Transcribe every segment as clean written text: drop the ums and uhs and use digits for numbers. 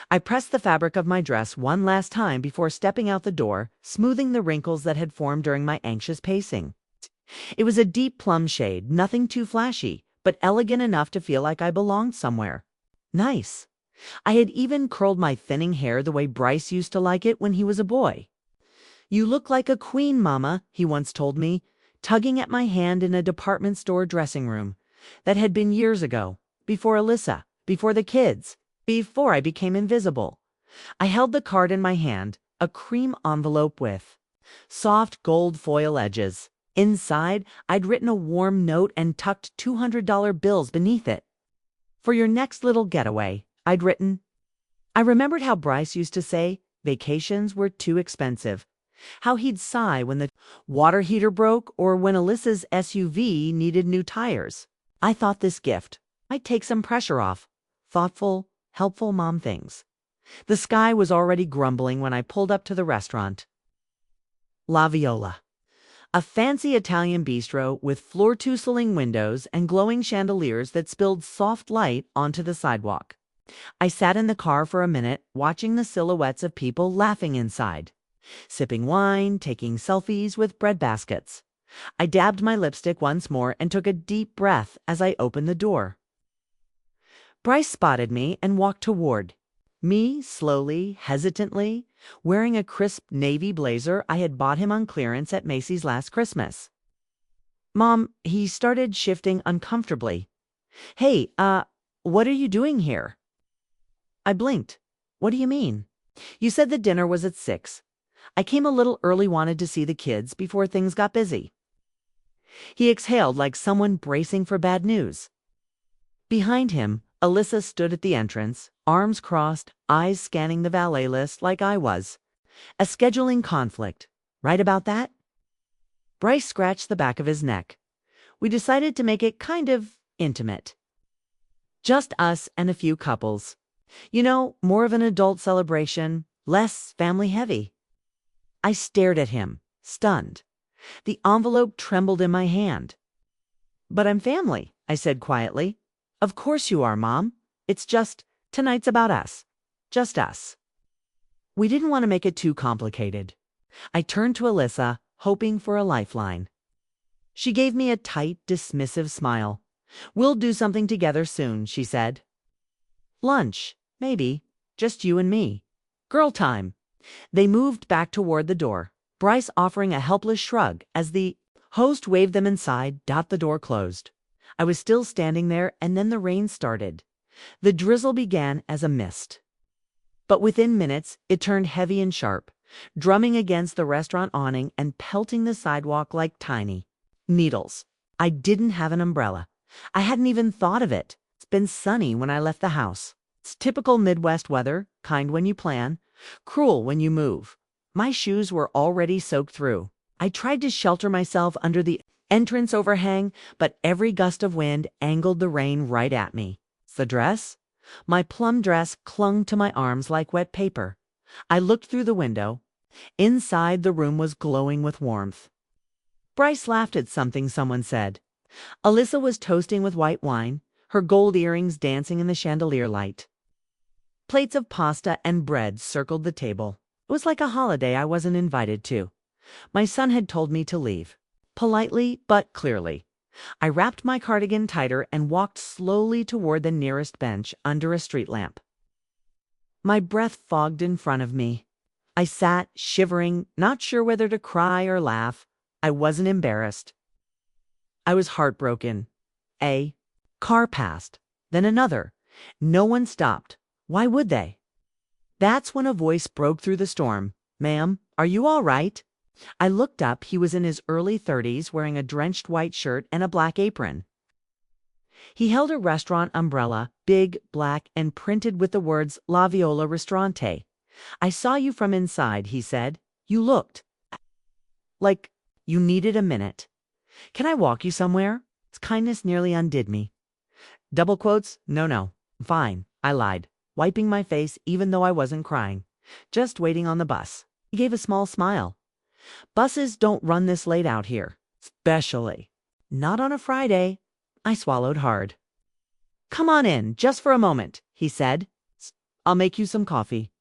I pressed the fabric of my dress one last time before stepping out the door, smoothing the wrinkles that had formed during my anxious pacing. It was a deep plum shade, nothing too flashy, but elegant enough to feel like I belonged somewhere. Nice. I had even curled my thinning hair the way Bryce used to like it when he was a boy. "You look like a queen, Mama," he once told me, tugging at my hand in a department store dressing room. That had been years ago, before Alyssa, before the kids, before I became invisible. I held the card in my hand, a cream envelope with soft gold foil edges. Inside, I'd written a warm note and tucked $200 bills beneath it. "For your next little getaway," I'd written. I remembered how Bryce used to say vacations were too expensive, how he'd sigh when the water heater broke or when Alyssa's SUV needed new tires. I thought this gift might take some pressure off. Thoughtful, helpful mom things. The sky was already grumbling when I pulled up to the restaurant. La Viola. A fancy Italian bistro with floor-to-ceiling windows and glowing chandeliers that spilled soft light onto the sidewalk. I sat in the car for a minute, watching the silhouettes of people laughing inside, sipping wine, taking selfies with bread baskets. I dabbed my lipstick once more and took a deep breath as I opened the door. Bryce spotted me and walked toward me slowly, hesitantly, wearing a crisp navy blazer I had bought him on clearance at Macy's last Christmas. "Mom," he started, shifting uncomfortably. "Hey, what are you doing here?" I blinked. "What do you mean?" "You said the dinner was at 6. I came a little early, wanted to see the kids before things got busy." He exhaled like someone bracing for bad news. Behind him, Alyssa stood at the entrance, arms crossed, eyes scanning the valet list like I was. A scheduling conflict. Right about that? Bryce scratched the back of his neck. "We decided to make it kind of intimate. Just us and a few couples. You know, more of an adult celebration, less family heavy." I stared at him, stunned. The envelope trembled in my hand. "But I'm family," I said quietly. "Of course you are, Mom. It's just, tonight's about us. Just us." We didn't want to make it too complicated. I turned to Alyssa, hoping for a lifeline. She gave me a tight, dismissive smile. "We'll do something together soon," she said. "Lunch, maybe. Just you and me. Girl time." They moved back toward the door, Bryce offering a helpless shrug as the host waved them inside. The door closed. I was still standing there, and then the rain started. The drizzle began as a mist, but within minutes it turned heavy and sharp, drumming against the restaurant awning and pelting the sidewalk like tiny needles. I didn't have an umbrella. I hadn't even thought of it. It's been sunny when I left the house. It's typical Midwest weather, kind when you plan, cruel when you move. My shoes were already soaked through. I tried to shelter myself under the entrance overhang, but every gust of wind angled the rain right at me. The dress? My plum dress clung to my arms like wet paper. I looked through the window. Inside, the room was glowing with warmth. Bryce laughed at something someone said. Alyssa was toasting with white wine, her gold earrings dancing in the chandelier light. Plates of pasta and bread circled the table. It was like a holiday I wasn't invited to. My son had told me to leave. Politely, but clearly. I wrapped my cardigan tighter and walked slowly toward the nearest bench under a street lamp. My breath fogged in front of me. I sat, shivering, not sure whether to cry or laugh. I wasn't embarrassed. I was heartbroken. A car passed, then another. No one stopped. Why would they? That's when a voice broke through the storm. "Ma'am, are you all right?" I looked up. He was in his early 30s, wearing a drenched white shirt and a black apron. He held a restaurant umbrella, big, black, and printed with the words La Viola Ristorante. "I saw you from inside," he said. "You looked like you needed a minute. Can I walk you somewhere?" His kindness nearly undid me. Double quotes? No. Fine, I lied, wiping my face even though I wasn't crying. "Just waiting on the bus." He gave a small smile. "Buses don't run this late out here. Especially not on a Friday." I swallowed hard. "Come on in, just for a moment," he said. I'll make you some coffee.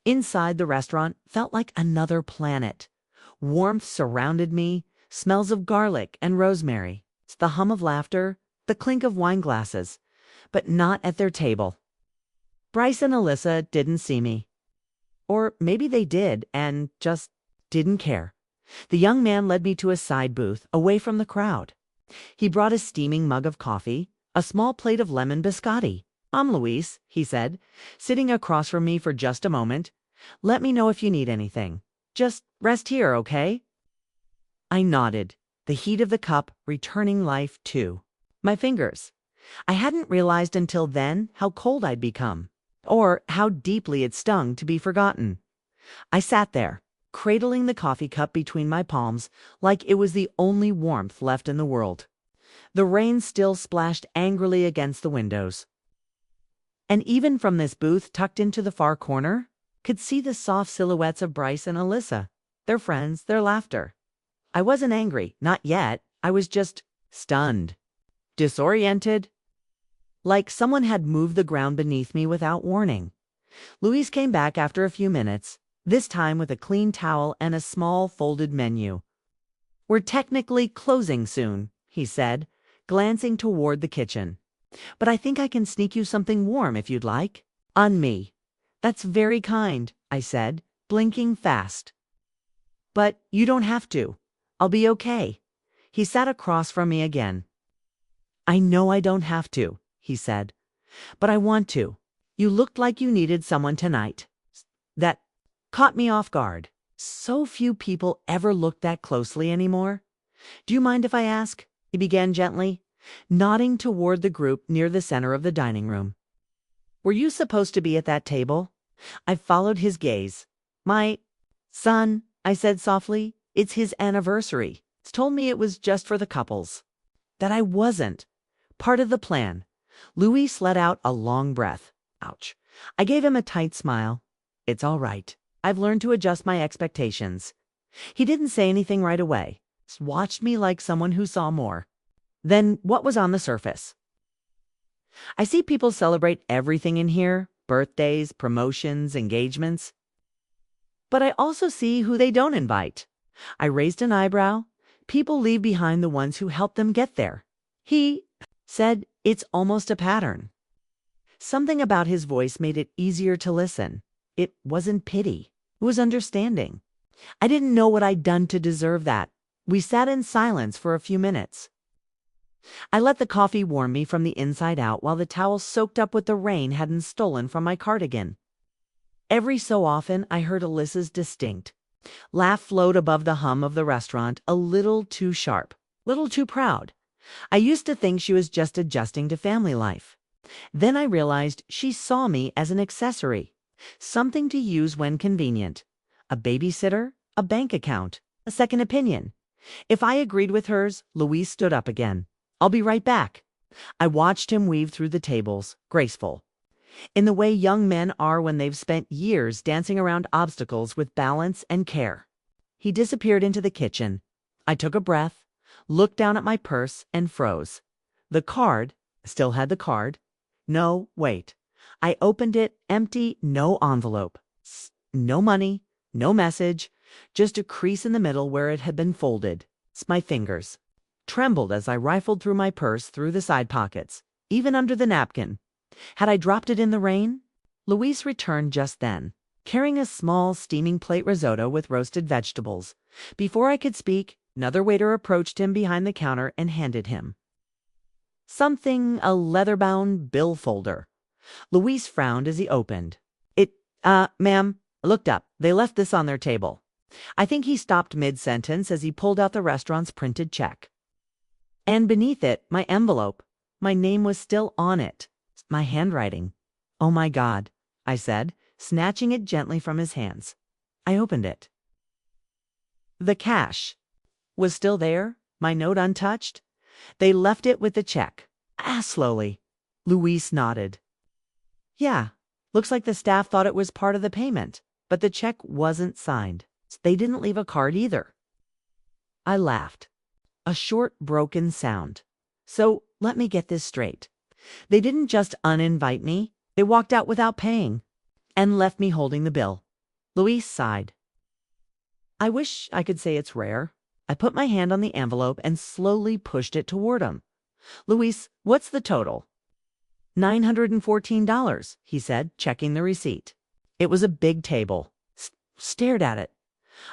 Inside the restaurant felt like another planet. Warmth surrounded me, smells of garlic and rosemary, the hum of laughter, the clink of wine glasses, but not at their table. Bryce and Alyssa didn't see me. Or maybe they did and just didn't care. The young man led me to a side booth, away from the crowd. He brought a steaming mug of coffee, a small plate of lemon biscotti. "I'm Luis," he said, sitting across from me for just a moment. "Let me know if you need anything. Just rest here, okay?" I nodded, the heat of the cup returning life to my fingers. I hadn't realized until then how cold I'd become, or how deeply it stung to be forgotten. I sat there, cradling the coffee cup between my palms like it was the only warmth left in the world. The rain still splashed angrily against the windows. And even from this booth tucked into the far corner, could see the soft silhouettes of Bryce and Alyssa, their friends, their laughter. I wasn't angry, not yet. I was just stunned, disoriented, like someone had moved the ground beneath me without warning. Luis came back after a few minutes, this time with a clean towel and a small folded menu. "We're technically closing soon," he said, glancing toward the kitchen. "But I think I can sneak you something warm if you'd like." "On me." "That's very kind," I said, blinking fast. "But you don't have to. I'll be okay." He sat across from me again. "I know I don't have to," he said, "but I want to. You looked like you needed someone tonight. That caught me off guard. So few people ever look that closely anymore. Do you mind if I ask?" he began gently, nodding toward the group near the center of the dining room. "Were you supposed to be at that table?" I followed his gaze. "My son," I said softly, "it's his anniversary. He's told me it was just for the couples." That I wasn't part of the plan. Luis let out a long breath. Ouch. I gave him a tight smile. "It's all right. I've learned to adjust my expectations." He didn't say anything right away. Just watched me like someone who saw more. Then what was on the surface? "I see people celebrate everything in here, birthdays, promotions, engagements. But I also see who they don't invite." I raised an eyebrow. "People leave behind the ones who helped them get there." He said, "It's almost a pattern." Something about his voice made it easier to listen. It wasn't pity. It was understanding. I didn't know what I'd done to deserve that. We sat in silence for a few minutes. I let the coffee warm me from the inside out while the towel soaked up what the rain hadn't stolen from my cardigan. Every so often I heard Alyssa's distinct laugh float above the hum of the restaurant, a little too sharp, little too proud. I used to think she was just adjusting to family life. Then I realized she saw me as an accessory, something to use when convenient. A babysitter, a bank account, a second opinion. If I agreed with hers, Luis stood up again. "I'll be right back." I watched him weave through the tables, graceful, in the way young men are when they've spent years dancing around obstacles with balance and care. He disappeared into the kitchen. I took a breath, looked down at my purse, and froze. The card, still had the card. No, wait. I opened it, empty, no envelope. No money, no message, just a crease in the middle where it had been folded. My fingers trembled as I rifled through my purse, through the side pockets, even under the napkin. Had I dropped it in the rain? Luis returned just then, carrying a small steaming plate risotto with roasted vegetables. Before I could speak, another waiter approached him behind the counter and handed him something, a leather-bound bill folder. Luis frowned as he opened. Ma'am," I looked up. "They left this on their table." I think he stopped mid-sentence as he pulled out the restaurant's printed check. And beneath it, my envelope. My name was still on it. My handwriting. "Oh my God," I said, snatching it gently from his hands. I opened it. The cash was still there, my note untouched. They left it with the check. Slowly. Luis nodded. "Yeah, looks like the staff thought it was part of the payment, but the check wasn't signed. They didn't leave a card either." I laughed. A short, broken sound. "So let me get this straight. They didn't just uninvite me. They walked out without paying." and left me holding the bill. Luis sighed. I wish I could say it's rare. I put my hand on the envelope and slowly pushed it toward him. Luis, what's the total? $914, he said, checking the receipt. It was a big table. Stared at it.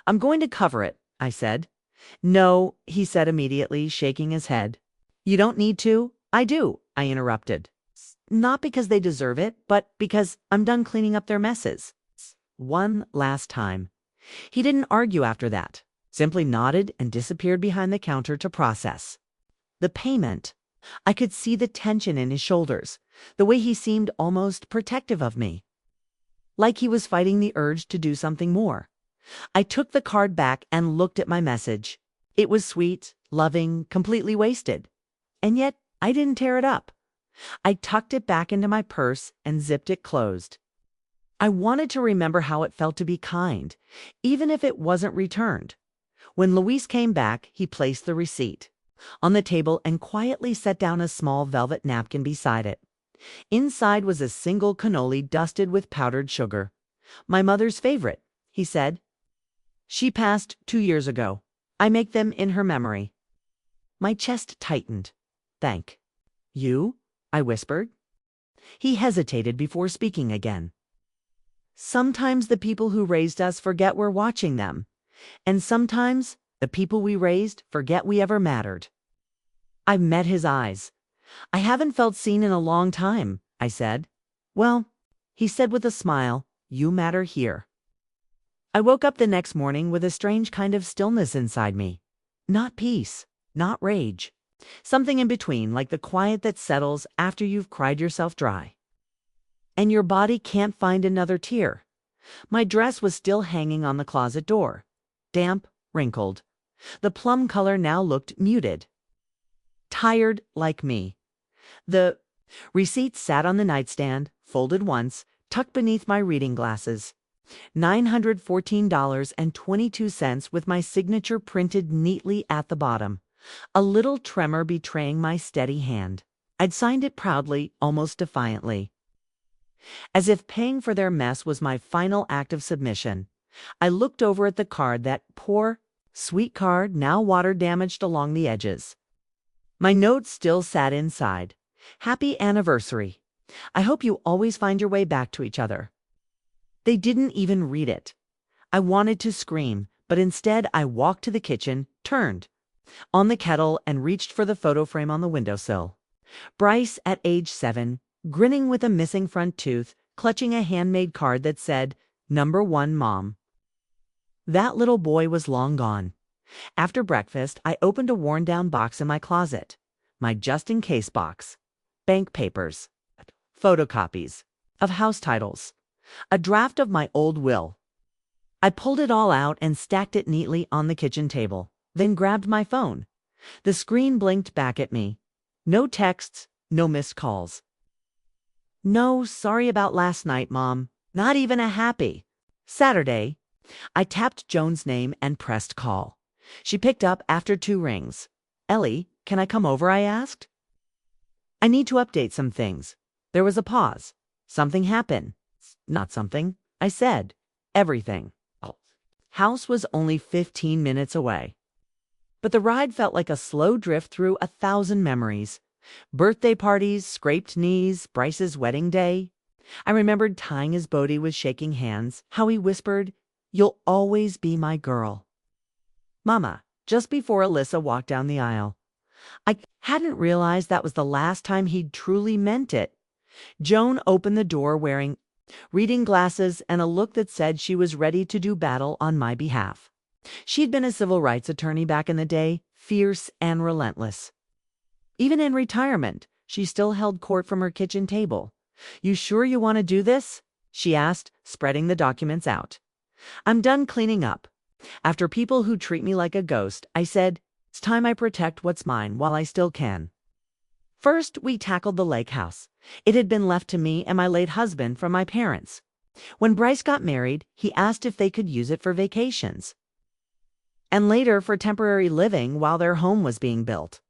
I'm going to cover it, I said. No, he said immediately, shaking his head. You don't need to. I do, I interrupted. Not because they deserve it, but because I'm done cleaning up their messes. One last time. He didn't argue after that, simply nodded and disappeared behind the counter to process. The payment. I could see the tension in his shoulders, the way he seemed almost protective of me. Like he was fighting the urge to do something more. I took the card back and looked at my message. It was sweet, loving, completely wasted. And yet, I didn't tear it up. I tucked it back into my purse and zipped it closed. I wanted to remember how it felt to be kind, even if it wasn't returned. When Luis came back, he placed the receipt on the table and quietly set down a small velvet napkin beside it. Inside was a single cannoli dusted with powdered sugar. My mother's favorite, he said. She passed 2 years ago. I make them in her memory. My chest tightened. Thank you, I whispered. He hesitated before speaking again. Sometimes the people who raised us forget we're watching them, and sometimes the people we raised forget we ever mattered. I met his eyes. I haven't felt seen in a long time, I said. Well, he said with a smile, you matter here. I woke up the next morning with a strange kind of stillness inside me. Not peace, not rage. Something in between, like the quiet that settles after you've cried yourself dry. And your body can't find another tear. My dress was still hanging on the closet door. Damp, wrinkled. The plum color now looked muted. Tired like me. The receipt sat on the nightstand, folded once, tucked beneath my reading glasses. $914.22 with my signature printed neatly at the bottom. A little tremor betraying my steady hand. I'd signed it proudly, almost defiantly. As if paying for their mess was my final act of submission, I looked over at the card, that poor, sweet card now water-damaged along the edges. My note still sat inside. Happy anniversary. I hope you always find your way back to each other. They didn't even read it. I wanted to scream, but instead I walked to the kitchen, turned on the kettle, and reached for the photo frame on the windowsill. Bryce, at age 7, grinning with a missing front tooth, clutching a handmade card that said, "Number 1 Mom." That little boy was long gone. After breakfast, I opened a worn-down box in my closet. My just-in-case box. Bank papers. Photocopies. Of house titles. A draft of my old will. I pulled it all out and stacked it neatly on the kitchen table, then grabbed my phone. The screen blinked back at me. No texts, no missed calls. No, sorry about last night, Mom. Not even a happy. Saturday. I tapped Joan's name and pressed call. She picked up after 2 rings. Ellie, can I come over? I asked. I need to update some things. There was a pause. Something happened. Not something, I said. Everything. House was only 15 minutes away. But the ride felt like a slow drift through 1,000 memories. Birthday parties, scraped knees, Bryce's wedding day. I remembered tying his bow with shaking hands, how he whispered, "You'll always be my girl." Mama, just before Alyssa walked down the aisle. I hadn't realized that was the last time he'd truly meant it. Joan opened the door wearing reading glasses and a look that said she was ready to do battle on my behalf. She'd been a civil rights attorney back in the day, fierce and relentless. Even in retirement, she still held court from her kitchen table. "You sure you want to do this?" she asked, spreading the documents out. "I'm done cleaning up. After people who treat me like a ghost, I said, it's time I protect what's mine while I still can." First, we tackled the lake house. It had been left to me and my late husband from my parents. When Bryce got married, he asked if they could use it for vacations. And later for temporary living while their home was being built.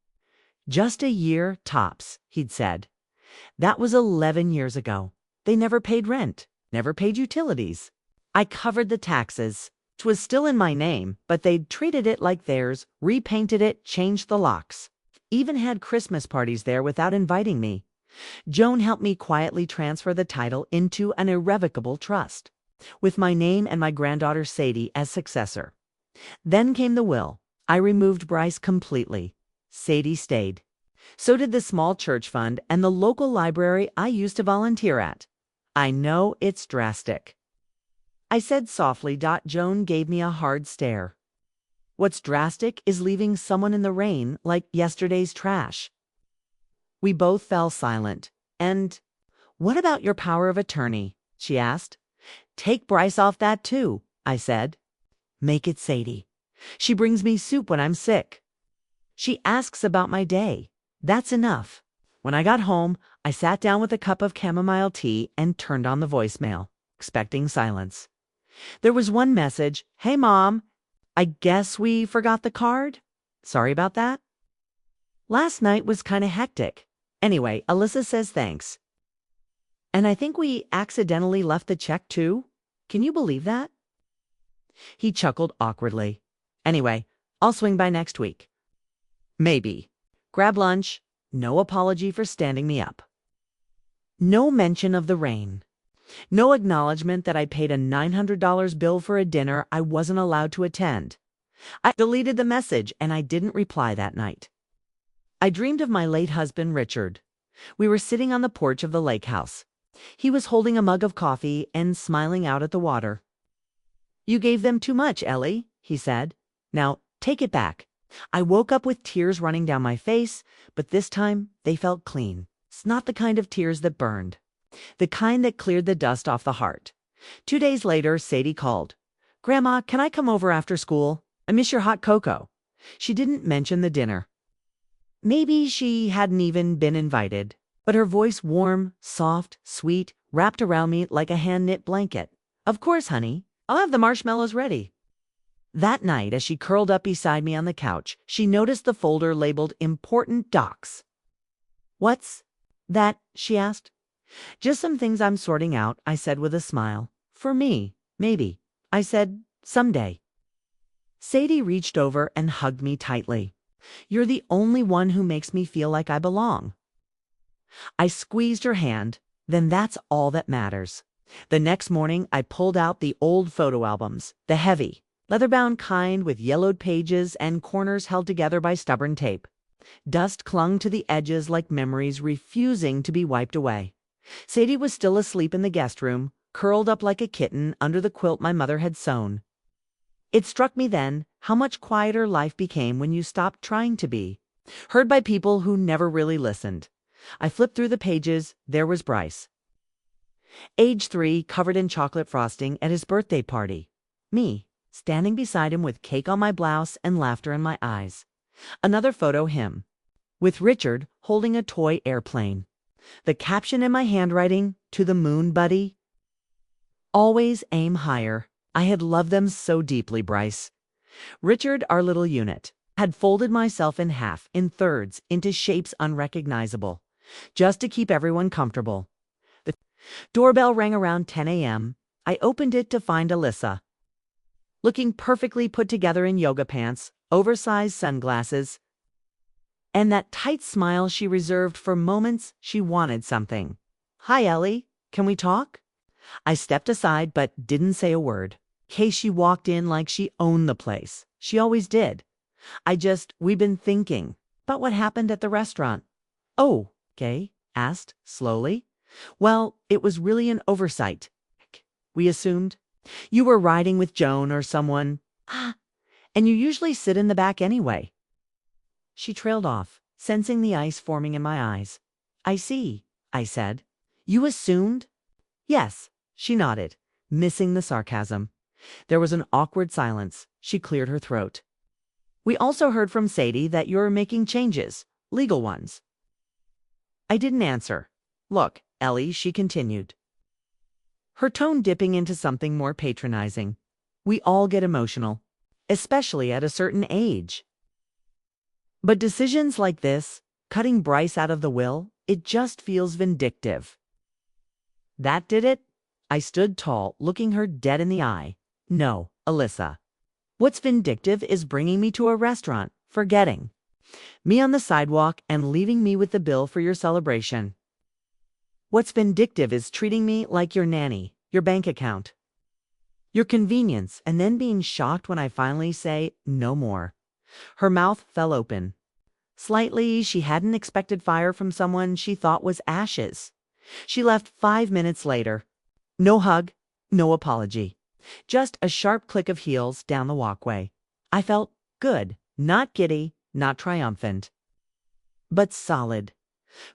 Just a year, tops, he'd said. That was 11 years ago. They never paid rent. Never paid utilities. I covered the taxes. It was still in my name, but they'd treated it like theirs, repainted it, changed the locks. Even had Christmas parties there without inviting me. Joan helped me quietly transfer the title into an irrevocable trust, with my name and my granddaughter Sadie as successor. Then came the will. I removed Bryce completely. Sadie stayed. So did the small church fund and the local library I used to volunteer at. I know it's drastic, I said softly. Joan gave me a hard stare. What's drastic is leaving someone in the rain like yesterday's trash. We both fell silent. And what about your power of attorney? She asked. Take Bryce off that too, I said. Make it Sadie. She brings me soup when I'm sick. She asks about my day. That's enough. When I got home, I sat down with a cup of chamomile tea and turned on the voicemail, expecting silence. There was one message. Hey, Mom. I guess we forgot the card? Sorry about that. Last night was kind of hectic. Anyway, Alyssa says thanks. And I think we accidentally left the check too. Can you believe that? He chuckled awkwardly. Anyway, I'll swing by next week. Maybe. Grab lunch. No apology for standing me up. No mention of the rain. No acknowledgement that I paid a $900 bill for a dinner I wasn't allowed to attend. I deleted the message and I didn't reply that night. I dreamed of my late husband, Richard. We were sitting on the porch of the lake house. He was holding a mug of coffee and smiling out at the water. You gave them too much, Ellie, he said. Now, take it back. I woke up with tears running down my face, but this time they felt clean. It's not the kind of tears that burned. The kind that cleared the dust off the heart. 2 days later, Sadie called. Grandma, can I come over after school? I miss your hot cocoa. She didn't mention the dinner. Maybe she hadn't even been invited, but her voice warm, soft, sweet, wrapped around me like a hand-knit blanket. Of course, honey. I'll have the marshmallows ready. That night, as she curled up beside me on the couch, she noticed the folder labeled Important Docs. What's that? She asked. Just some things I'm sorting out, I said with a smile. For me, maybe. I said, someday. Sadie reached over and hugged me tightly. You're the only one who makes me feel like I belong. I squeezed her hand. Then that's all that matters. The next morning, I pulled out the old photo albums, the heavy, leather-bound kind with yellowed pages and corners held together by stubborn tape. Dust clung to the edges like memories refusing to be wiped away. Sadie was still asleep in the guest room, curled up like a kitten under the quilt my mother had sewn. It struck me then how much quieter life became when you stopped trying to be, heard by people who never really listened. I flipped through the pages. There was Bryce. Age 3, covered in chocolate frosting at his birthday party. Me, standing beside him with cake on my blouse and laughter in my eyes. Another photo, him, with Richard holding a toy airplane. The caption in my handwriting, to the moon, buddy. Always aim higher. I had loved them so deeply, Bryce. Richard, our little unit, had folded myself in half, in thirds, into shapes unrecognizable, just to keep everyone comfortable. The doorbell rang around 10 a.m. I opened it to find Alyssa, looking perfectly put together in yoga pants, oversized sunglasses, and that tight smile she reserved for moments she wanted something. Hi, Ellie. Can we talk? I stepped aside but didn't say a word. She walked in like she owned the place. She always did. We've been thinking about what happened at the restaurant. Oh, Kay asked slowly. Well, it was really an oversight. We assumed you were riding with Joan or someone. And you usually sit in the back anyway. She trailed off, sensing the ice forming in my eyes. I see, I said. You assumed? Yes, she nodded, missing the sarcasm. There was an awkward silence. She cleared her throat. We also heard from Sadie that you're making changes, legal ones. I didn't answer. Look, Ellie, she continued, her tone dipping into something more patronizing. We all get emotional, especially at a certain age. But decisions like this, cutting Bryce out of the will, it just feels vindictive. That did it? I stood tall, looking her dead in the eye. No, Alyssa. What's vindictive is bringing me to a restaurant, forgetting me on the sidewalk and leaving me with the bill for your celebration. What's vindictive is treating me like your nanny, your bank account, your convenience, and then being shocked when I finally say no more. Her mouth fell open. Slightly, she hadn't expected fire from someone she thought was ashes. She left 5 minutes later. No hug, no apology. Just a sharp click of heels down the walkway. I felt good, not giddy, not triumphant, but solid.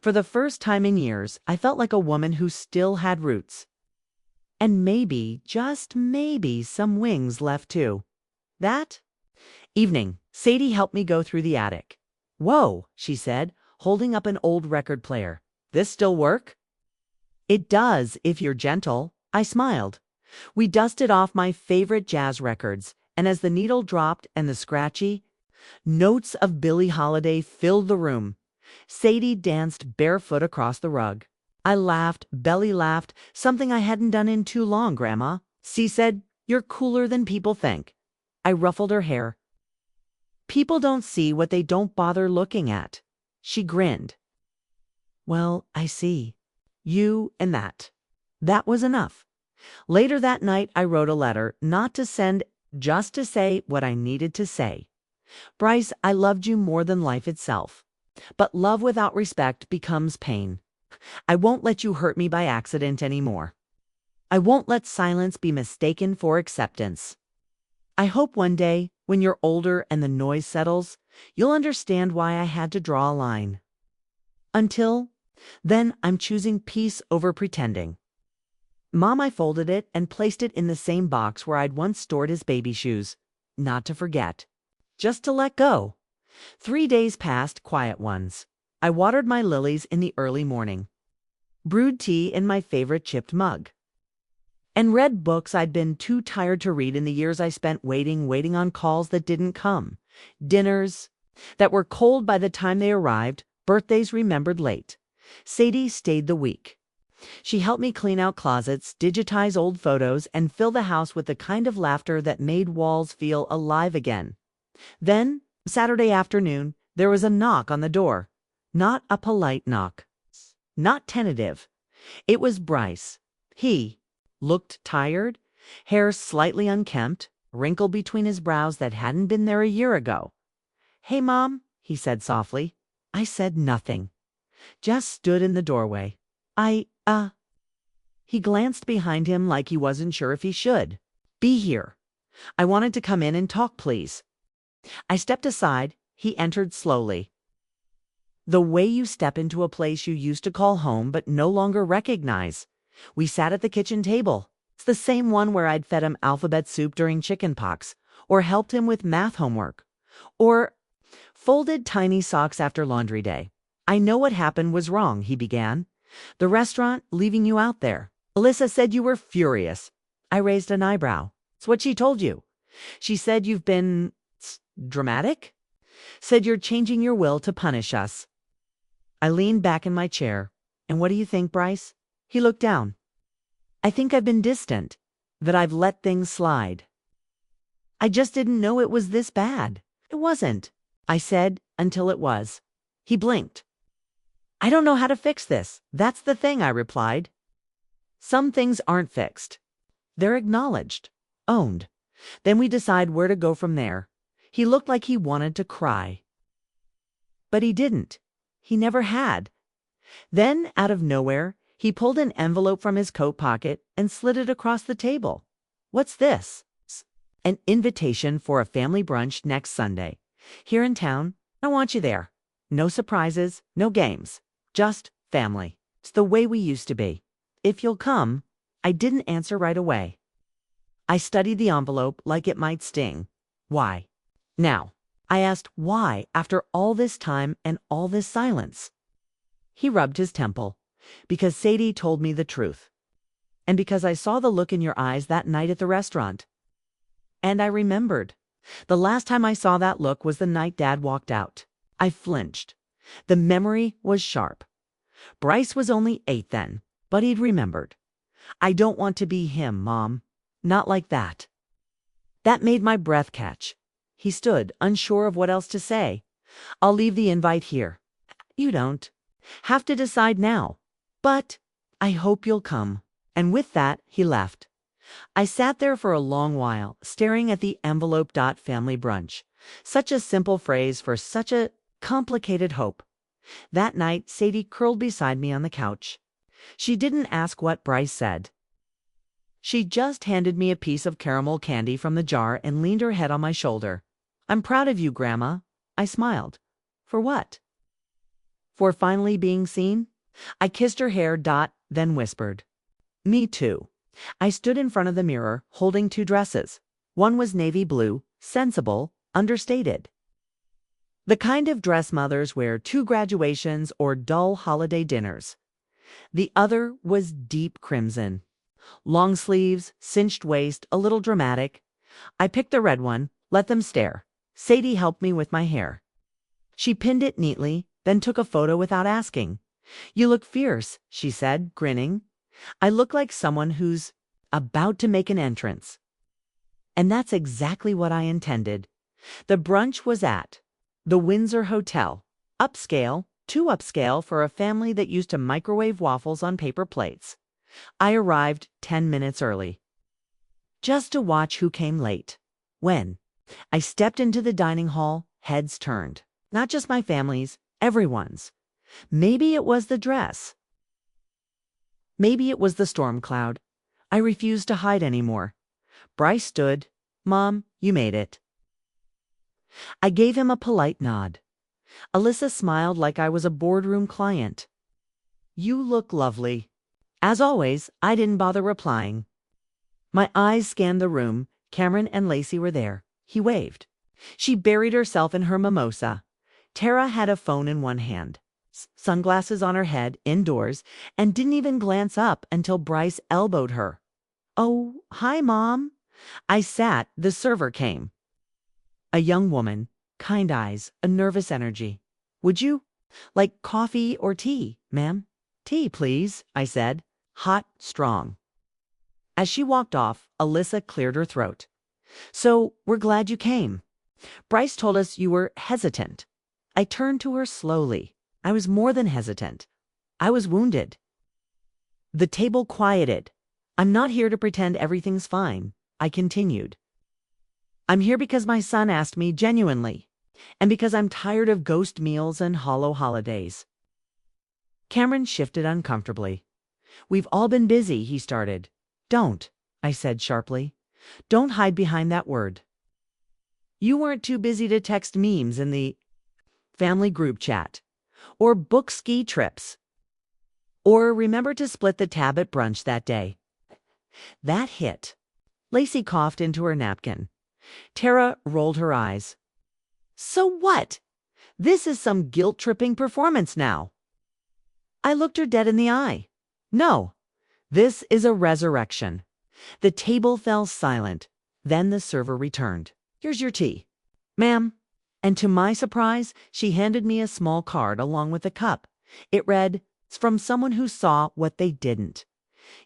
For the first time in years, I felt like a woman who still had roots. And maybe, just maybe, some wings left too. That evening, Sadie helped me go through the attic. "Whoa," she said, holding up an old record player. "This still work?" "It does, if you're gentle." I smiled. We dusted off my favorite jazz records, and as the needle dropped and the scratchy notes of Billie Holiday filled the room, Sadie danced barefoot across the rug. I laughed, belly laughed, something I hadn't done in too long, Grandma. She said, "You're cooler than people think." I ruffled her hair. "People don't see what they don't bother looking at." She grinned. "Well, I see. You and that." That was enough. Later that night, I wrote a letter, not to send, just to say what I needed to say. "Bryce, I loved you more than life itself. But love without respect becomes pain. I won't let you hurt me by accident anymore. I won't let silence be mistaken for acceptance. I hope one day, when you're older and the noise settles, you'll understand why I had to draw a line. Until then, I'm choosing peace over pretending." Mom, I folded it and placed it in the same box where I'd once stored his baby shoes. Not to forget. Just to let go. 3 days passed, quiet ones. I watered my lilies in the early morning, brewed tea in my favorite chipped mug, and read books I'd been too tired to read in the years I spent waiting on calls that didn't come, dinners that were cold by the time they arrived, birthdays remembered late. Sadie stayed the week. She helped me clean out closets, digitize old photos, and fill the house with the kind of laughter that made walls feel alive again. Then, Saturday afternoon, there was a knock on the door. Not a polite knock. Not tentative. It was Bryce. He looked tired, hair slightly unkempt, wrinkle between his brows that hadn't been there a year ago. "Hey, Mom," he said softly. I said nothing. Just stood in the doorway. He glanced behind him like he wasn't sure if he should. "Be here. I wanted to come in and talk, please." I stepped aside. He entered slowly. The way you step into a place you used to call home but no longer recognize. We sat at the kitchen table. It's the same one where I'd fed him alphabet soup during chickenpox, or helped him with math homework, or folded tiny socks after laundry day. "I know what happened was wrong," he began. "The restaurant, leaving you out there. Alyssa said you were furious." I raised an eyebrow. "It's what she told you. She said you've been dramatic? Said you're changing your will to punish us." I leaned back in my chair. "And what do you think, Bryce?" He looked down. "I think I've been distant, that I've let things slide. I just didn't know it was this bad." "It wasn't," I said, "until it was." He blinked. "I don't know how to fix this. That's the thing," I replied. "Some things aren't fixed. They're acknowledged, owned. Then we decide where to go from there." He looked like he wanted to cry. But he didn't. He never had. Then, out of nowhere, he pulled an envelope from his coat pocket and slid it across the table. "What's this?" "An invitation for a family brunch next Sunday. Here in town. I want you there. No surprises, no games. Just family. It's the way we used to be. If you'll come." I didn't answer right away. I studied the envelope like it might sting. "Why?" Now, I asked why after all this time and all this silence. He rubbed his temple. "Because Sadie told me the truth. And because I saw the look in your eyes that night at the restaurant." And I remembered. The last time I saw that look was the night Dad walked out. I flinched. The memory was sharp. Bryce was only 8 then, but he'd remembered. I don't want to be him, Mom. Not like that. That made my breath catch. He stood, unsure of what else to say. I'll leave the invite here. You don't have to decide now. But I hope you'll come. And with that, he left. I sat there for a long while, staring at the envelope. Family brunch. Such a simple phrase for such a complicated hope. That night, Sadie curled beside me on the couch. She didn't ask what Bryce said. She just handed me a piece of caramel candy from the jar and leaned her head on my shoulder. I'm proud of you, Grandma. I smiled. For what? For finally being seen? I kissed her hair. Then whispered. Me too. I stood in front of the mirror, holding two dresses. One was navy blue, sensible, understated. The kind of dress mothers wear to graduations or dull holiday dinners. The other was deep crimson. Long sleeves, cinched waist, a little dramatic. I picked the red one, let them stare. Sadie helped me with my hair. She pinned it neatly, then took a photo without asking. You look fierce, she said, grinning. I look like someone who's about to make an entrance. And that's exactly what I intended. The brunch was at the Windsor Hotel. Upscale, too upscale for a family that used to microwave waffles on paper plates. I arrived 10 minutes early, just to watch who came late. When I stepped into the dining hall, heads turned. Not just my family's, everyone's. Maybe it was the dress. Maybe it was the storm cloud. I refused to hide anymore. Bryce stood. Mom, you made it. I gave him a polite nod. Alyssa smiled like I was a boardroom client. You look lovely. As always, I didn't bother replying. My eyes scanned the room. Cameron and Lacey were there. He waved. She buried herself in her mimosa. Tara had a phone in one hand, sunglasses on her head, indoors, and didn't even glance up until Bryce elbowed her. Oh, hi, Mom. I sat. The server came. A young woman, kind eyes, a nervous energy. Would you like coffee or tea, ma'am? Tea, please, I said. Hot, strong. As she walked off, Alyssa cleared her throat. So, we're glad you came. Bryce told us you were hesitant. I turned to her slowly. I was more than hesitant. I was wounded. The table quieted. I'm not here to pretend everything's fine, I continued. I'm here because my son asked me genuinely, and because I'm tired of ghost meals and hollow holidays. Cameron shifted uncomfortably. We've all been busy, he started. Don't, I said sharply. Don't hide behind that word. You weren't too busy to text memes in the family group chat, or book ski trips, or remember to split the tab at brunch that day. That hit. Lacey coughed into her napkin. Tara rolled her eyes. So what? This is some guilt-tripping performance now. I looked her dead in the eye. No, this is a resurrection. The table fell silent. Then the server returned. Here's your tea, ma'am. And to my surprise, she handed me a small card along with a cup. It read, "It's from someone who saw what they didn't.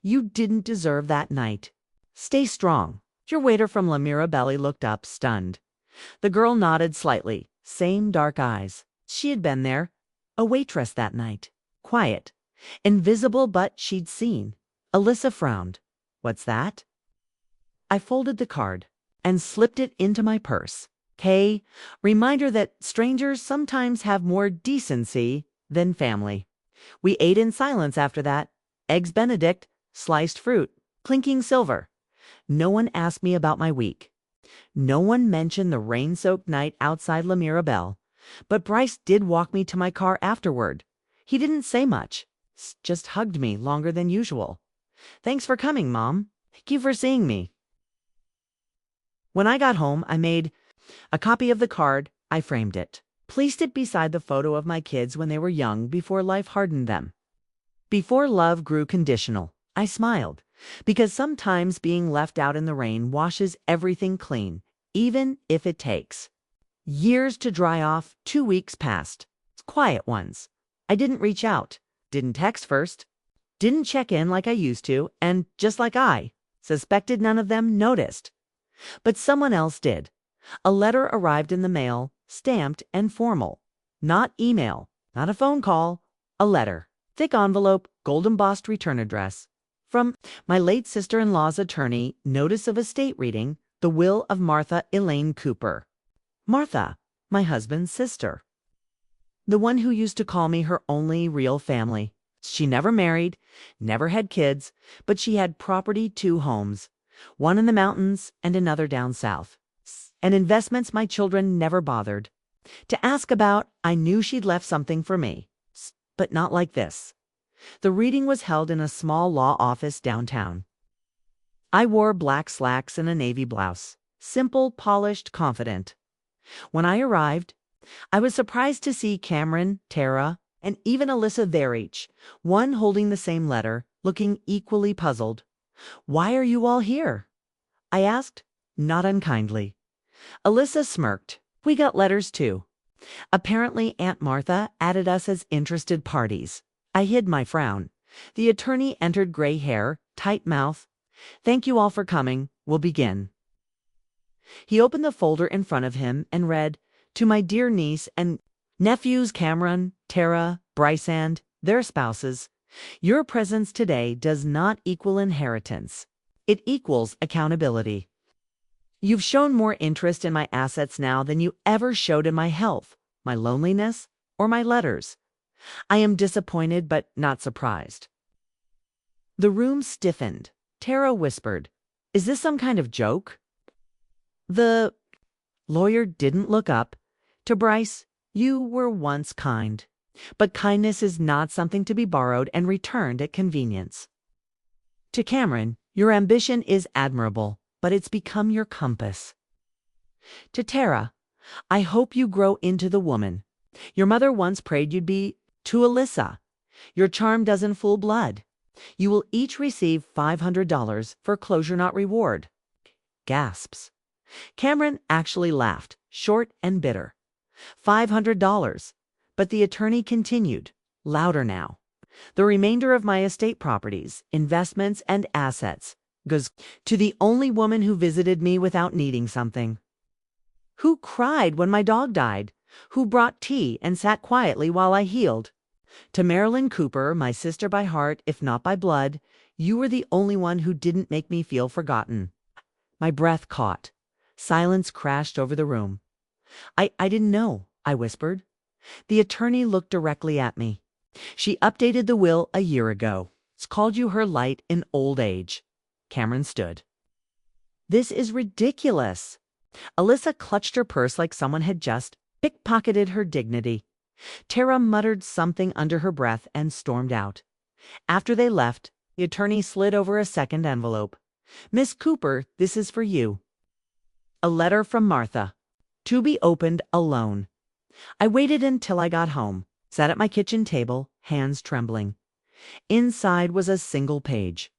You didn't deserve that night. Stay strong." Your waiter from La Mirabelle looked up, stunned. The girl nodded slightly. Same dark eyes. She had been there. A waitress that night. Quiet. Invisible, but she'd seen. Alyssa frowned. What's that? I folded the card and slipped it into my purse. Hey, reminder that strangers sometimes have more decency than family. We ate in silence after that. Eggs Benedict, sliced fruit, clinking silver. No one asked me about my week. No one mentioned the rain-soaked night outside La Mirabelle. But Bryce did walk me to my car afterward. He didn't say much, just hugged me longer than usual. Thanks for coming, Mom. Thank you for seeing me. When I got home, I made a copy of the card. I framed it, placed it beside the photo of my kids when they were young before life hardened them. Before love grew conditional, I smiled, because sometimes being left out in the rain washes everything clean, even if it takes years to dry off. 2 weeks passed. Quiet ones. I didn't reach out, didn't text first. Didn't check in like I used to, and just like I suspected, none of them noticed. But someone else did. A letter arrived in the mail, stamped and formal. Not email, not a phone call, a letter. Thick envelope, gold embossed return address. From my late sister-in-law's attorney, notice of estate reading, the will of Martha Elaine Cooper. Martha, my husband's sister. The one who used to call me her only real family. She never married, never had kids, but she had property, 2 homes, one in the mountains and another down south. And investments my children never bothered to ask about. I knew she'd left something for me, but not like this. The reading was held in a small law office downtown. I wore black slacks and a navy blouse, simple, polished, confident. When I arrived, I was surprised to see Cameron, Tara, and even Alyssa there, each one holding the same letter, looking equally puzzled. "Why are you all here?" I asked, not unkindly. Alyssa smirked. "We got letters too." Apparently Aunt Martha added us as interested parties. I hid my frown. The attorney entered, gray hair, tight mouth. "Thank you all for coming. We'll begin." He opened the folder in front of him and read, "To my dear niece and nephews Cameron, Tara, Bryce and their spouses, your presence today does not equal inheritance. It equals accountability. You've shown more interest in my assets now than you ever showed in my health, my loneliness, or my letters. I am disappointed but not surprised." The room stiffened. Tara whispered, "Is this some kind of joke?" The lawyer didn't look up. To Bryce, "You were once kind, but kindness is not something to be borrowed and returned at convenience." To Cameron, "Your ambition is admirable, but it's become your compass." To Tara, "I hope you grow into the woman your mother once prayed you'd be." To Alyssa, "Your charm doesn't fool blood. You will each receive $500 for closure, not reward." Gasps. Cameron actually laughed, short and bitter. $500. But the attorney continued, louder now. "The remainder of my estate properties, investments, and assets goes to the only woman who visited me without needing something. Who cried when my dog died? Who brought tea and sat quietly while I healed? To Marilyn Cooper, my sister by heart, if not by blood, you were the only one who didn't make me feel forgotten." My breath caught. Silence crashed over the room. I didn't know," I whispered. The attorney looked directly at me. "She updated the will a year ago. It's called you her light in old age." Cameron stood. "This is ridiculous." Alyssa clutched her purse like someone had just pickpocketed her dignity. Tara muttered something under her breath and stormed out. After they left, the attorney slid over a second envelope. "Miss Cooper, this is for you. A letter from Martha. To be opened alone." I waited until I got home, sat at my kitchen table, hands trembling. Inside was a single page.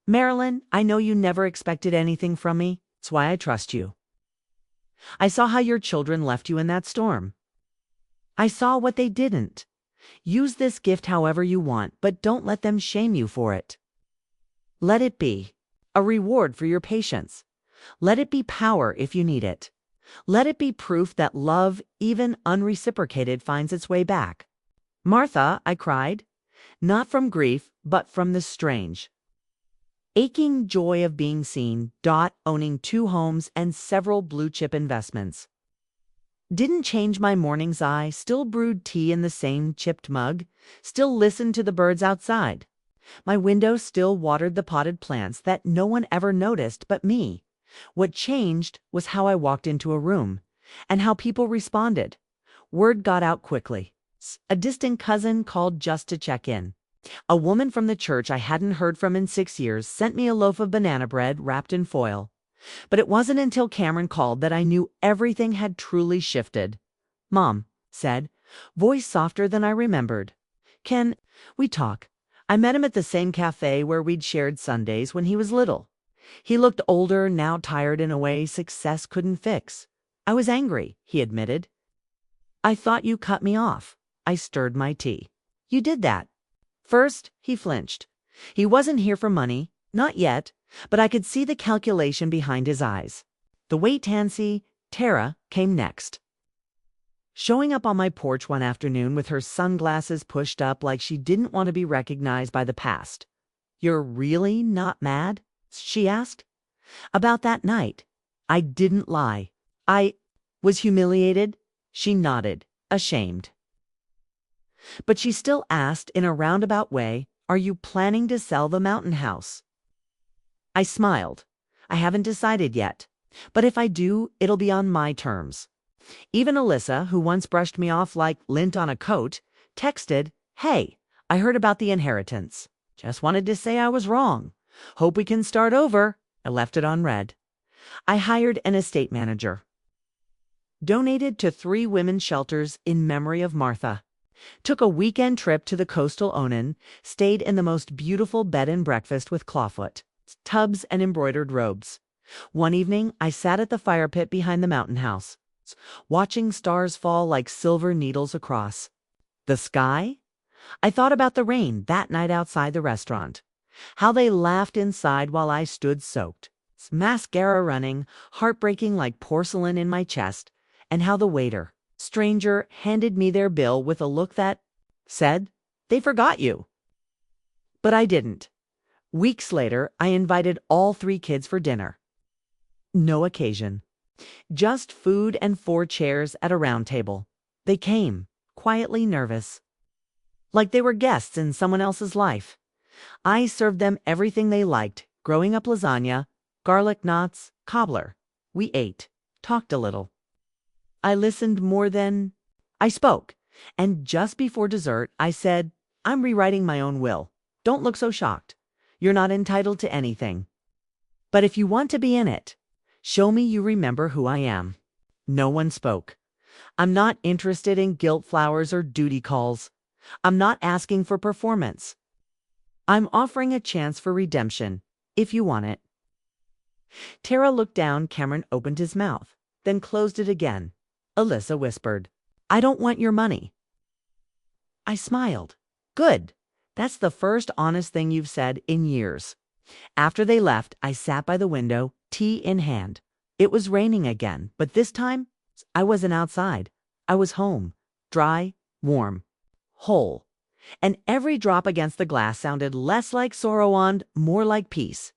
"Marilyn, I know you never expected anything from me. It's why I trust you. I saw how your children left you in that storm. I saw what they didn't. Use this gift however you want, but don't let them shame you for it. Let it be a reward for your patience. Let it be power if you need it. Let it be proof that love, even unreciprocated, finds its way back." "Martha," I cried, not from grief, but from the strange, aching joy of being seen, owning 2 homes and several blue-chip investments. Didn't change my morning's eye, still brewed tea in the same chipped mug, still listened to the birds outside. My window still watered the potted plants that no one ever noticed but me. What changed was how I walked into a room, and how people responded. Word got out quickly. A distant cousin called just to check in. A woman from the church I hadn't heard from in 6 years sent me a loaf of banana bread wrapped in foil. But it wasn't until Cameron called that I knew everything had truly shifted. "Mom," said, voice softer than I remembered, "can we talk? I met him at the same cafe where we'd shared Sundays when he was little. He looked older, now tired in a way success couldn't fix. I was angry," he admitted. "I thought you cut me off." I stirred my tea. "You did that." First, he flinched. He wasn't here for money, not yet, but I could see the calculation behind his eyes. The wait-and-see, Tara, came next. Showing up on my porch one afternoon with her sunglasses pushed up like she didn't want to be recognized by the past. "You're really not mad?" she asked. "About that night?" I didn't lie. I was humiliated. She nodded, ashamed. But she still asked in a roundabout way, "Are you planning to sell the mountain house?" I smiled. "I haven't decided yet. But if I do, it'll be on my terms." Even Alyssa, who once brushed me off like lint on a coat, texted, "Hey, I heard about the inheritance. Just wanted to say I was wrong. Hope we can start over." I left it on red. I hired an estate manager. Donated to 3 women's shelters in memory of Martha. Took a weekend trip to the coastal Onan, stayed in the most beautiful bed and breakfast with clawfoot, tubs and embroidered robes. One evening, I sat at the fire pit behind the mountain house, watching stars fall like silver needles across the sky. I thought about the rain that night outside the restaurant, how they laughed inside while I stood soaked, mascara running, heartbreaking like porcelain in my chest, and how the waiter, stranger, handed me their bill with a look that said, "They forgot you." But I didn't. Weeks later, I invited all 3 kids for dinner. No occasion. Just food and 4 chairs at a round table. They came, quietly nervous, like they were guests in someone else's life. I served them everything they liked: growing up lasagna, garlic knots, cobbler. We ate, talked a little. I listened more than I spoke, and just before dessert, I said, "I'm rewriting my own will. Don't look so shocked. You're not entitled to anything. But if you want to be in it, show me you remember who I am." No one spoke. I'm not interested in guilt flowers or duty calls. I'm not asking for performance. I'm offering a chance for redemption, if you want it. Tara looked down. Cameron opened his mouth, then closed it again. Alyssa whispered, "I don't want your money." I smiled. "Good. That's the first honest thing you've said in years." After they left, I sat by the window, tea in hand. It was raining again, but this time I wasn't outside. I was home, dry, warm, whole. And every drop against the glass sounded less like sorrow and more like peace.